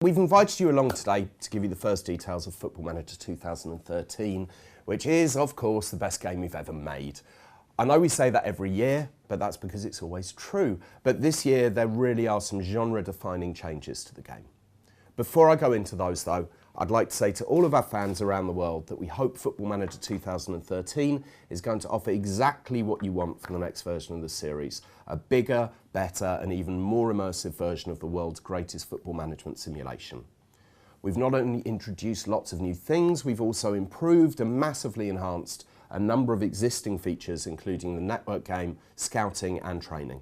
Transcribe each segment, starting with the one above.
We've invited you along today to give you the first details of Football Manager 2013, which is, of course, the best game we've ever made. I know we say that every year, but that's because it's always true. But this year, there really are some genre-defining changes to the game. Before I go into those, though, I'd like to say to all of our fans around the world that we hope Football Manager 2013 is going to offer exactly what you want from the next version of the series. A bigger, better and even more immersive version of the world's greatest football management simulation. We've not only introduced lots of new things, we've also improved and massively enhanced a number of existing features, including the network game, scouting and training.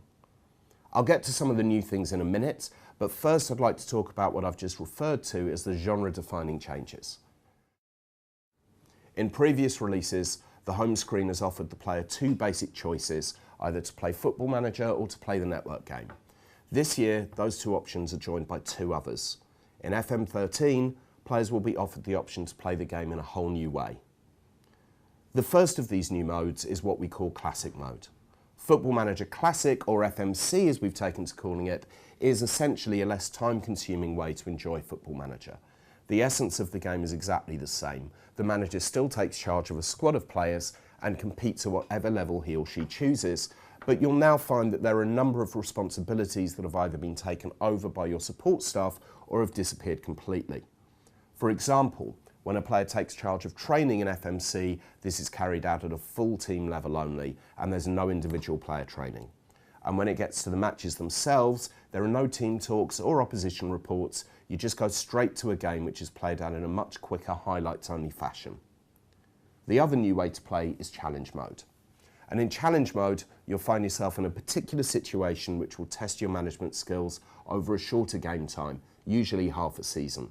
I'll get to some of the new things in a minute, but first I'd like to talk about what I've just referred to as the genre-defining changes. In previous releases, the home screen has offered the player two basic choices, either to play Football Manager or to play the network game. This year, those two options are joined by two others. In FM13, players will be offered the option to play the game in a whole new way. The first of these new modes is what we call Classic Mode. Football Manager Classic, or FMC as we've taken to calling it, is essentially a less time-consuming way to enjoy Football Manager. The essence of the game is exactly the same. The manager still takes charge of a squad of players and competes at whatever level he or she chooses, but you'll now find that there are a number of responsibilities that have either been taken over by your support staff or have disappeared completely. For example, when a player takes charge of training in FMC, this is carried out at a full team level only, and there's no individual player training. And when it gets to the matches themselves, there are no team talks or opposition reports. You just go straight to a game which is played out in a much quicker highlights-only fashion. The other new way to play is Challenge Mode. And in Challenge Mode, you'll find yourself in a particular situation which will test your management skills over a shorter game time, usually half a season.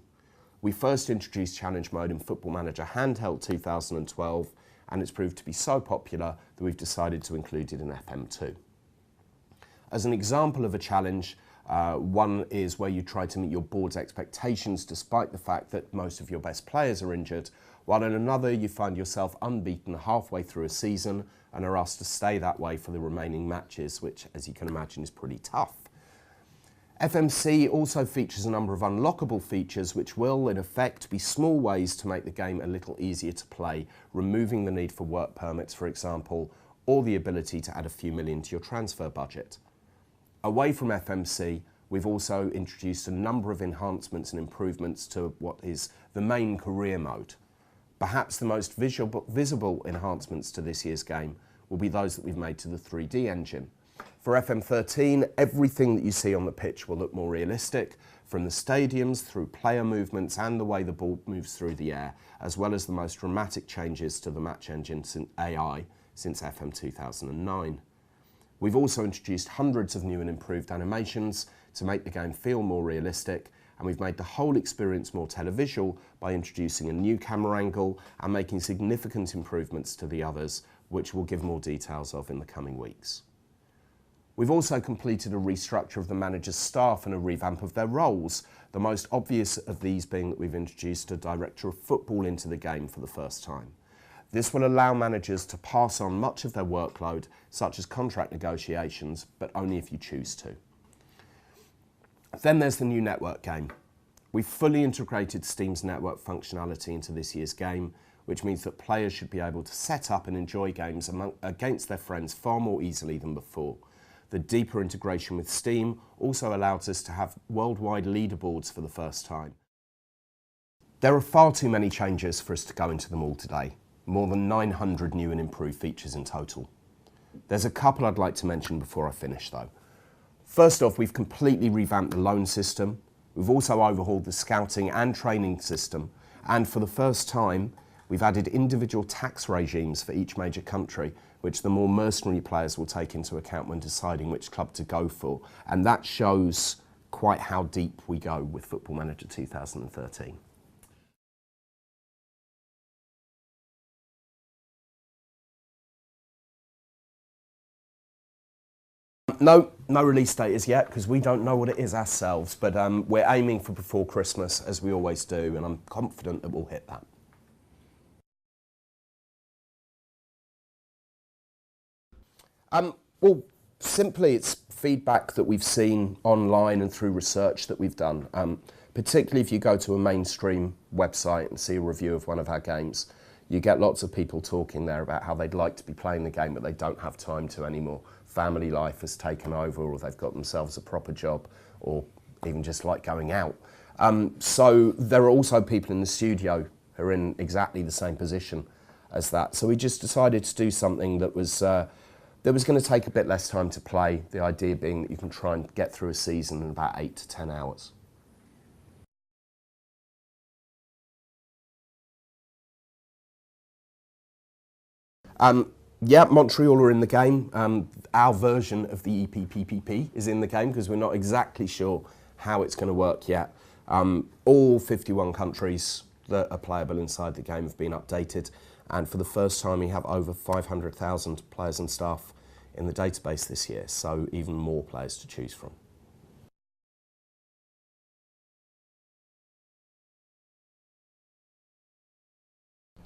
We first introduced Challenge Mode in Football Manager Handheld 2012, and it's proved to be so popular that we've decided to include it in FM2. As an example of a challenge, one is where you try to meet your board's expectations despite the fact that most of your best players are injured, while in another you find yourself unbeaten halfway through a season and are asked to stay that way for the remaining matches, which, as you can imagine, is pretty tough. FMC also features a number of unlockable features which will, in effect, be small ways to make the game a little easier to play, removing the need for work permits, for example, or the ability to add a few million to your transfer budget. Away from FMC, we've also introduced a number of enhancements and improvements to what is the main career mode. Perhaps the most visible enhancements to this year's game will be those that we've made to the 3D engine. For FM13, everything that you see on the pitch will look more realistic, from the stadiums through player movements and the way the ball moves through the air, as well as the most dramatic changes to the match engine AI since FM 2009. We've also introduced hundreds of new and improved animations to make the game feel more realistic, and we've made the whole experience more televisual by introducing a new camera angle and making significant improvements to the others, which we'll give more details of in the coming weeks. We've also completed a restructure of the manager's staff and a revamp of their roles, the most obvious of these being that we've introduced a director of football into the game for the first time. This will allow managers to pass on much of their workload, such as contract negotiations, but only if you choose to. Then there's the new network game. We've fully integrated Steam's network functionality into this year's game, which means that players should be able to set up and enjoy games against their friends far more easily than before. The deeper integration with Steam also allows us to have worldwide leaderboards for the first time. There are far too many changes for us to go into them all today. More than 900 new and improved features in total. There's a couple I'd like to mention before I finish though. First off, we've completely revamped the loan system. We've also overhauled the scouting and training system. And for the first time, we've added individual tax regimes for each major country, which the more mercenary players will take into account when deciding which club to go for. And that shows quite how deep we go with Football Manager 2013. No release date as yet, because we don't know what it is ourselves, but we're aiming for before Christmas, as we always do, and I'm confident that we'll hit that. Well, simply it's feedback that we've seen online and through research that we've done. particularly if you go to a mainstream website and see a review of one of our games, you get lots of people talking there about how they'd like to be playing the game, but they don't have time to anymore. Family life has taken over, or they've got themselves a proper job, or even just like going out. So there are also people in the studio who are in exactly the same position as that. So we just decided to do something that was going to take a bit less time to play, the idea being that you can try and get through a season in about 8 to 10 hours. Yeah, Montreal are in the game. Our version of the EPPPP is in the game because we're not exactly sure how it's going to work yet. All 51 countries that are playable inside the game have been updated, and for the first time we have over 500,000 players and staff in the database this year, so even more players to choose from.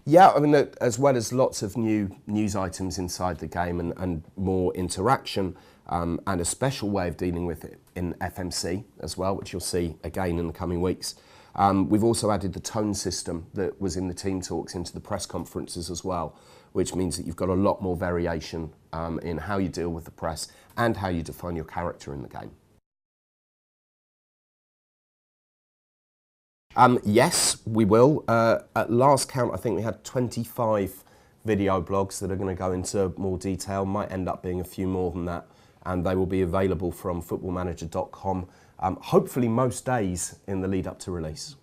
Yeah, I mean, as well as lots of new news items inside the game and more interaction and a special way of dealing with it in FMC as well, which you'll see again in the coming weeks. We've also added the tone system that was in the team talks into the press conferences as well, which means that you've got a lot more variation in how you deal with the press and how you define your character in the game. Yes, we will. At last count, I think we had 25 video blogs that are going to go into more detail. Might end up being a few more than that, and they will be available from footballmanager.com, hopefully most days in the lead up to release.